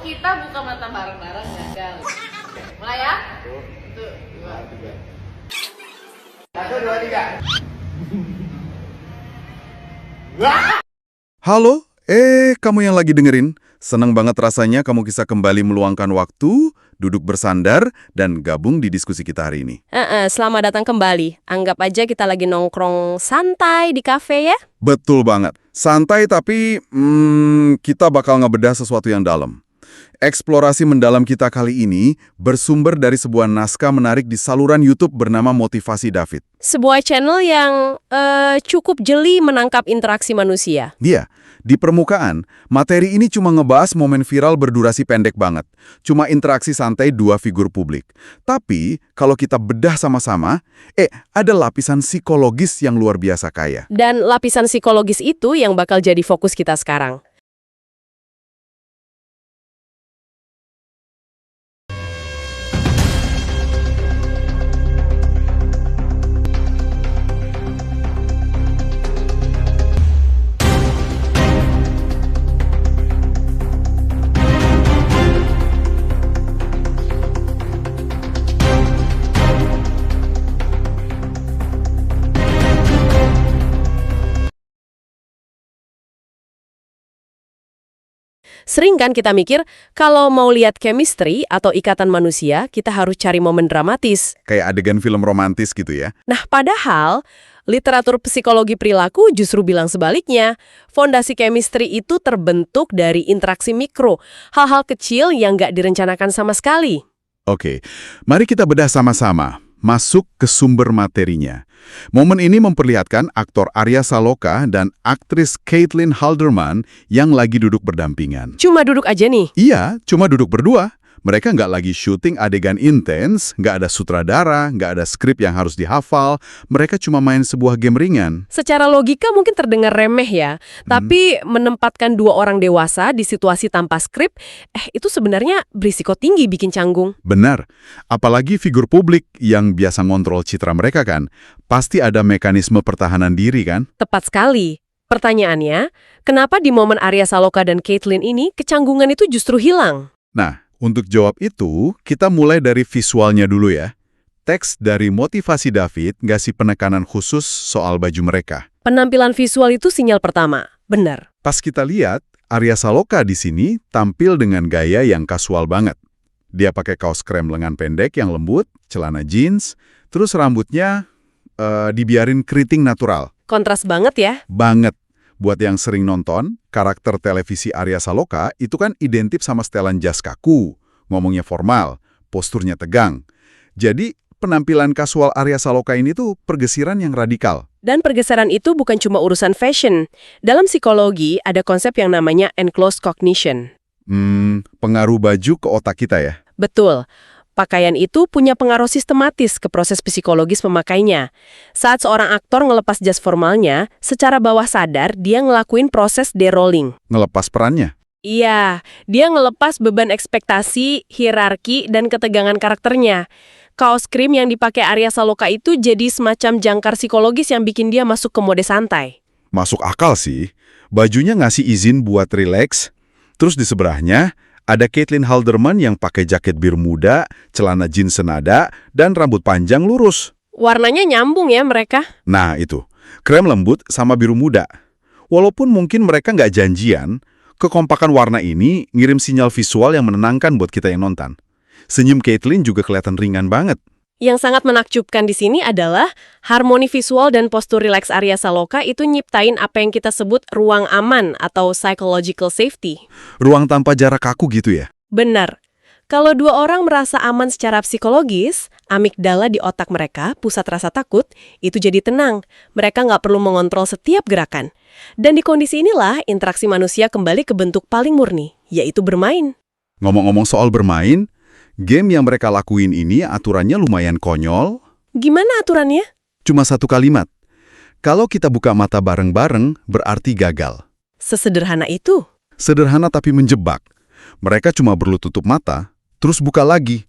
Kita buka mata bareng-bareng gagal. Mulai ya? Satu, dua, tiga. Satu, dua, tiga. Halo, kamu yang lagi dengerin. Senang banget rasanya kamu bisa kembali meluangkan waktu, duduk bersandar, dan gabung di diskusi kita hari ini. Selamat datang kembali. Anggap aja kita lagi nongkrong santai di kafe ya. Betul banget. Santai tapi kita bakal ngebedah sesuatu yang dalam. Eksplorasi mendalam kita kali ini bersumber dari sebuah naskah menarik di saluran YouTube bernama Motivasi David. Sebuah channel yang cukup jeli menangkap interaksi manusia. Dia, di permukaan, materi ini cuma ngebahas momen viral berdurasi pendek banget. Cuma interaksi santai dua figur publik. Tapi, kalau kita bedah sama-sama, ada lapisan psikologis yang luar biasa kaya. Dan lapisan psikologis itu yang bakal jadi fokus kita sekarang. Sering kan kita mikir, kalau mau lihat chemistry atau ikatan manusia, kita harus cari momen dramatis. Kayak adegan film romantis gitu ya. Nah, padahal literatur psikologi perilaku justru bilang sebaliknya. Fondasi chemistry itu terbentuk dari interaksi mikro, hal-hal kecil yang nggak direncanakan sama sekali. Oke, mari kita bedah sama-sama. Masuk ke sumber materinya. Momen ini memperlihatkan aktor Arya Saloka dan aktris Caitlin Halderman yang lagi duduk berdampingan. Cuma duduk aja nih. Iya, cuma duduk berdua. Mereka nggak lagi syuting adegan intens, nggak ada sutradara, nggak ada skrip yang harus dihafal. Mereka cuma main sebuah game ringan. Secara logika mungkin terdengar remeh ya, tapi menempatkan dua orang dewasa di situasi tanpa skrip, itu sebenarnya berisiko tinggi bikin canggung. Benar, apalagi figur publik yang biasa ngontrol citra mereka kan, pasti ada mekanisme pertahanan diri kan? Tepat sekali. Pertanyaannya, kenapa di momen Arya Saloka dan Caitlin ini kecanggungan itu justru hilang? Nah, untuk jawab itu, kita mulai dari visualnya dulu ya. Teks dari Motivasi David ngasih penekanan khusus soal baju mereka. Penampilan visual itu sinyal pertama, benar. Pas kita lihat, Arya Saloka di sini tampil dengan gaya yang kasual banget. Dia pakai kaos krem lengan pendek yang lembut, celana jeans, terus rambutnya dibiarin keriting natural. Kontras banget ya. Banget. Buat yang sering nonton, karakter televisi Arya Saloka itu kan identik sama setelan jas kaku, ngomongnya formal, posturnya tegang. Jadi, penampilan kasual Arya Saloka ini tuh pergesiran yang radikal. Dan pergeseran itu bukan cuma urusan fashion. Dalam psikologi, ada konsep yang namanya enclosed cognition. Pengaruh baju ke otak kita ya? Betul. Pakaian itu punya pengaruh sistematis ke proses psikologis pemakainya. Saat seorang aktor ngelepas jas formalnya, secara bawah sadar dia ngelakuin proses de-rolling. Ngelepas perannya? Iya, dia ngelepas beban ekspektasi, hierarki, dan ketegangan karakternya. Kaos krim yang dipakai Arya Saloka itu jadi semacam jangkar psikologis yang bikin dia masuk ke mode santai. Masuk akal sih. Bajunya ngasih izin buat rileks. Terus di sebelahnya, ada Caitlin Halderman yang pakai jaket biru muda, celana jeans senada, dan rambut panjang lurus. Warnanya nyambung ya mereka. Nah itu, krem lembut sama biru muda. Walaupun mungkin mereka nggak janjian, kekompakan warna ini ngirim sinyal visual yang menenangkan buat kita yang nonton. Senyum Caitlin juga kelihatan ringan banget. Yang sangat menakjubkan di sini adalah harmoni visual dan postur rileks Arya Saloka itu nyiptain apa yang kita sebut ruang aman atau psychological safety. Ruang tanpa jarak kaku gitu ya? Benar. Kalau dua orang merasa aman secara psikologis, amigdala di otak mereka, pusat rasa takut, itu jadi tenang. Mereka nggak perlu mengontrol setiap gerakan. Dan di kondisi inilah interaksi manusia kembali ke bentuk paling murni, yaitu bermain. Ngomong-ngomong soal bermain, game yang mereka lakuin ini aturannya lumayan konyol. Gimana aturannya? Cuma satu kalimat. Kalau kita buka mata bareng-bareng, berarti gagal. Sesederhana itu. Sederhana tapi menjebak. Mereka cuma perlu tutup mata, terus buka lagi.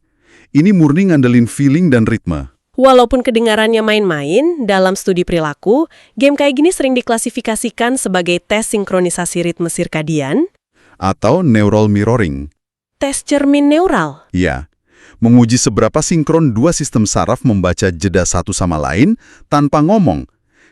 Ini murni ngandelin feeling dan ritme. Walaupun kedengarannya main-main, dalam studi perilaku, game kayak gini sering diklasifikasikan sebagai tes sinkronisasi ritme sirkadian atau neural mirroring. Tes cermin neural. Iya, menguji seberapa sinkron dua sistem saraf membaca jeda satu sama lain tanpa ngomong.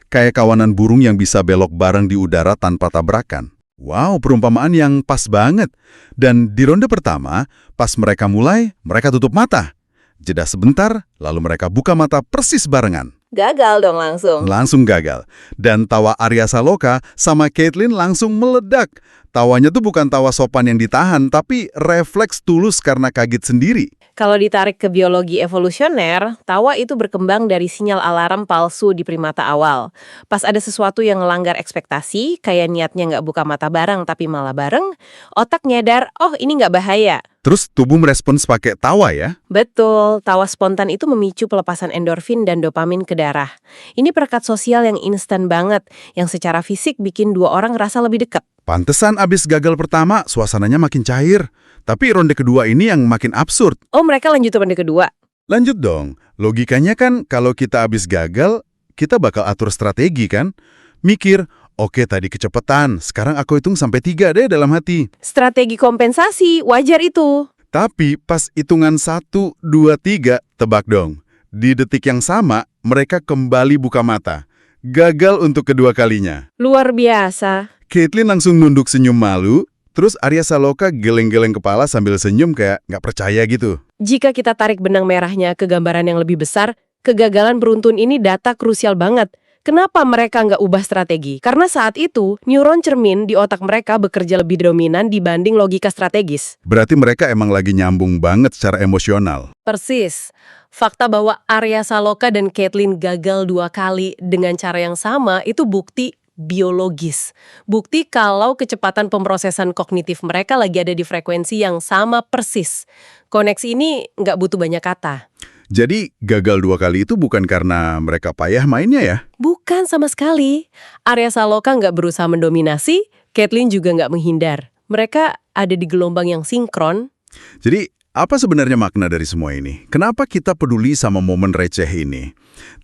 Kayak kawanan burung yang bisa belok bareng di udara tanpa tabrakan. Wow, perumpamaan yang pas banget. Dan di ronde pertama, pas mereka mulai, mereka tutup mata. Jeda sebentar, lalu mereka buka mata persis barengan. Gagal dong langsung. Langsung gagal. Dan tawa Arya Saloka sama Caitlin langsung meledak. Tawanya tuh bukan tawa sopan yang ditahan, tapi refleks tulus karena kaget sendiri. Kalau ditarik ke biologi evolusioner, tawa itu berkembang dari sinyal alarm palsu di primata awal. Pas ada sesuatu yang ngelanggar ekspektasi, kayak niatnya nggak buka mata bareng tapi malah bareng, otak nyadar, oh ini nggak bahaya. Terus tubuh merespons pakai tawa ya? Betul, tawa spontan itu memicu pelepasan endorfin dan dopamin ke darah. Ini perekat sosial yang instan banget, yang secara fisik bikin dua orang ngerasa lebih dekat. Pantesan abis gagal pertama, suasananya makin cair. Tapi ronde kedua ini yang makin absurd. Oh, mereka lanjut ronde kedua? Lanjut dong. Logikanya kan kalau kita abis gagal, kita bakal atur strategi kan? Mikir, oke tadi kecepatan, sekarang aku hitung sampai 3 deh dalam hati. Strategi kompensasi, wajar itu. Tapi pas hitungan 1, 2, 3, tebak dong. Di detik yang sama, mereka kembali buka mata. Gagal untuk kedua kalinya. Luar biasa. Caitlin langsung nunduk senyum malu, terus Arya Saloka geleng-geleng kepala sambil senyum kayak nggak percaya gitu. Jika kita tarik benang merahnya ke gambaran yang lebih besar, kegagalan beruntun ini data krusial banget. Kenapa mereka nggak ubah strategi? Karena saat itu, neuron cermin di otak mereka bekerja lebih dominan dibanding logika strategis. Berarti mereka emang lagi nyambung banget secara emosional. Persis. Fakta bahwa Arya Saloka dan Caitlin gagal 2 kali dengan cara yang sama itu bukti biologis. Bukti kalau kecepatan pemrosesan kognitif mereka lagi ada di frekuensi yang sama persis. Koneksi ini nggak butuh banyak kata. Jadi gagal 2 kali itu bukan karena mereka payah mainnya ya? Bukan sama sekali. Arya Saloka nggak berusaha mendominasi, Caitlin juga nggak menghindar. Mereka ada di gelombang yang sinkron. Jadi apa sebenarnya makna dari semua ini? Kenapa kita peduli sama momen receh ini?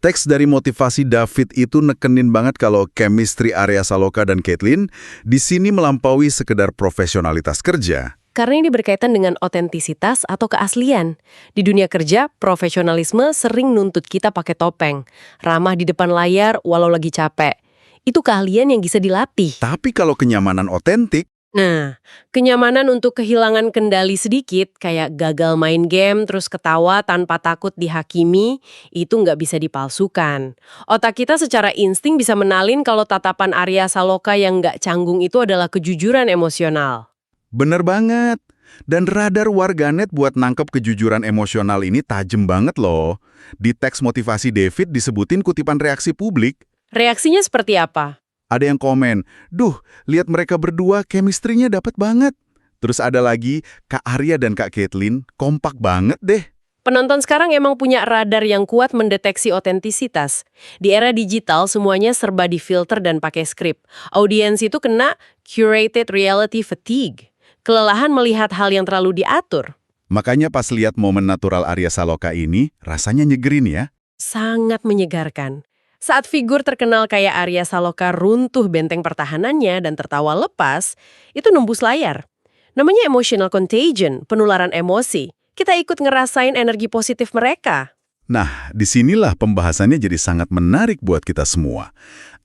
Teks dari motivasi David itu nekenin banget kalau chemistry Arya Saloka dan Caitlin di sini melampaui sekedar profesionalitas kerja. Karena ini berkaitan dengan otentisitas atau keaslian. Di dunia kerja, profesionalisme sering nuntut kita pakai topeng, ramah di depan layar walau lagi capek. Itu keahlian yang bisa dilatih. Tapi kalau kenyamanan otentik, Nah, kenyamanan untuk kehilangan kendali sedikit, kayak gagal main game terus ketawa tanpa takut dihakimi, itu nggak bisa dipalsukan. Otak kita secara insting bisa menalin kalau tatapan Arya Saloka yang nggak canggung itu adalah kejujuran emosional. bener banget. Dan radar warganet buat nangkep kejujuran emosional ini tajem banget loh. Di teks motivasi David disebutin kutipan reaksi publik. Reaksinya seperti apa? Ada yang komen, duh, lihat mereka berdua chemistry-nya dapat banget. Terus ada lagi, Kak Arya dan Kak Caitlin kompak banget deh. Penonton sekarang emang punya radar yang kuat mendeteksi otentisitas. Di era digital, semuanya serba difilter dan pakai skrip. Audiens itu kena curated reality fatigue. Kelelahan melihat hal yang terlalu diatur. Makanya pas lihat momen natural Arya Saloka ini, rasanya nyegerin ya. Sangat menyegarkan. Saat figur terkenal kayak Arya Saloka runtuh benteng pertahanannya dan tertawa lepas, itu nembus layar. Namanya emotional contagion, penularan emosi. Kita ikut ngerasain energi positif mereka. Nah, disinilah pembahasannya jadi sangat menarik buat kita semua.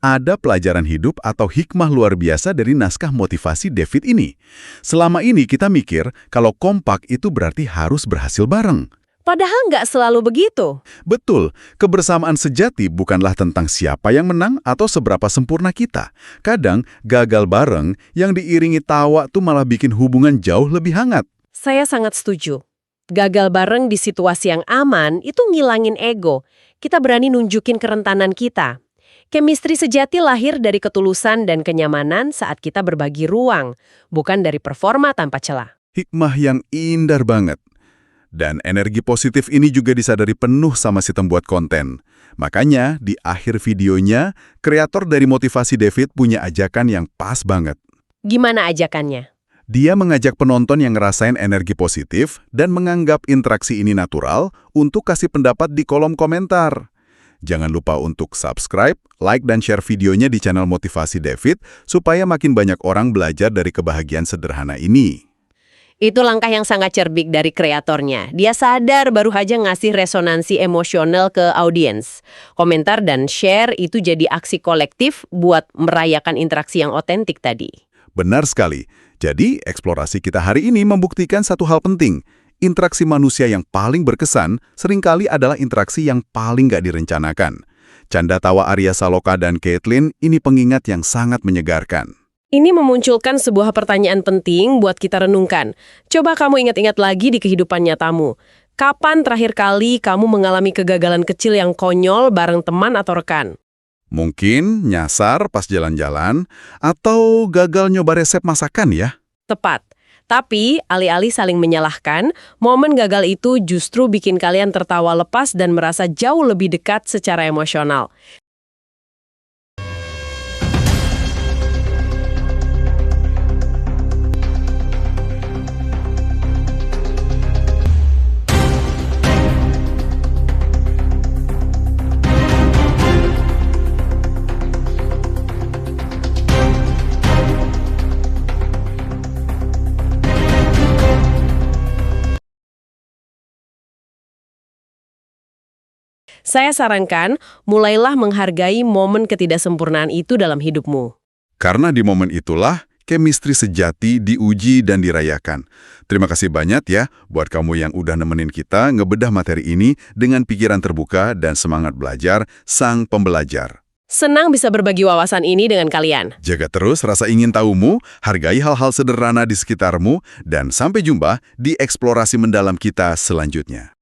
Ada pelajaran hidup atau hikmah luar biasa dari naskah motivasi David ini. Selama ini kita mikir kalau kompak itu berarti harus berhasil bareng. Padahal nggak selalu begitu. Betul, kebersamaan sejati bukanlah tentang siapa yang menang atau seberapa sempurna kita. Kadang gagal bareng yang diiringi tawa tuh malah bikin hubungan jauh lebih hangat. Saya sangat setuju. Gagal bareng di situasi yang aman itu ngilangin ego. Kita berani nunjukin kerentanan kita. Chemistry sejati lahir dari ketulusan dan kenyamanan saat kita berbagi ruang, bukan dari performa tanpa celah. Hikmah yang indah banget. Dan energi positif ini juga disadari penuh sama si pembuat konten. Makanya, di akhir videonya, kreator dari motivasi David punya ajakan yang pas banget. Gimana ajakannya? Dia mengajak penonton yang ngerasain energi positif dan menganggap interaksi ini natural untuk kasih pendapat di kolom komentar. Jangan lupa untuk subscribe, like, dan share videonya di channel Motivasi David supaya makin banyak orang belajar dari kebahagiaan sederhana ini. Itu langkah yang sangat cerdik dari kreatornya. Dia sadar baru aja ngasih resonansi emosional ke audiens. Komentar dan share itu jadi aksi kolektif buat merayakan interaksi yang otentik tadi. Benar sekali. Jadi, eksplorasi kita hari ini membuktikan satu hal penting. Interaksi manusia yang paling berkesan seringkali adalah interaksi yang paling gak direncanakan. Canda tawa Arya Saloka dan Caitlin ini pengingat yang sangat menyegarkan. Ini memunculkan sebuah pertanyaan penting buat kita renungkan. Coba kamu ingat-ingat lagi di kehidupan nyatamu. Kapan terakhir kali kamu mengalami kegagalan kecil yang konyol bareng teman atau rekan? Mungkin nyasar pas jalan-jalan atau gagal nyoba resep masakan ya. Tepat. Tapi, alih-alih saling menyalahkan, momen gagal itu justru bikin kalian tertawa lepas dan merasa jauh lebih dekat secara emosional. Saya sarankan, mulailah menghargai momen ketidaksempurnaan itu dalam hidupmu. Karena di momen itulah chemistry sejati diuji dan dirayakan. Terima kasih banyak ya buat kamu yang udah nemenin kita ngebedah materi ini dengan pikiran terbuka dan semangat belajar sang pembelajar. Senang bisa berbagi wawasan ini dengan kalian. Jaga terus rasa ingin tahumu, hargai hal-hal sederhana di sekitarmu, dan sampai jumpa di eksplorasi mendalam kita selanjutnya.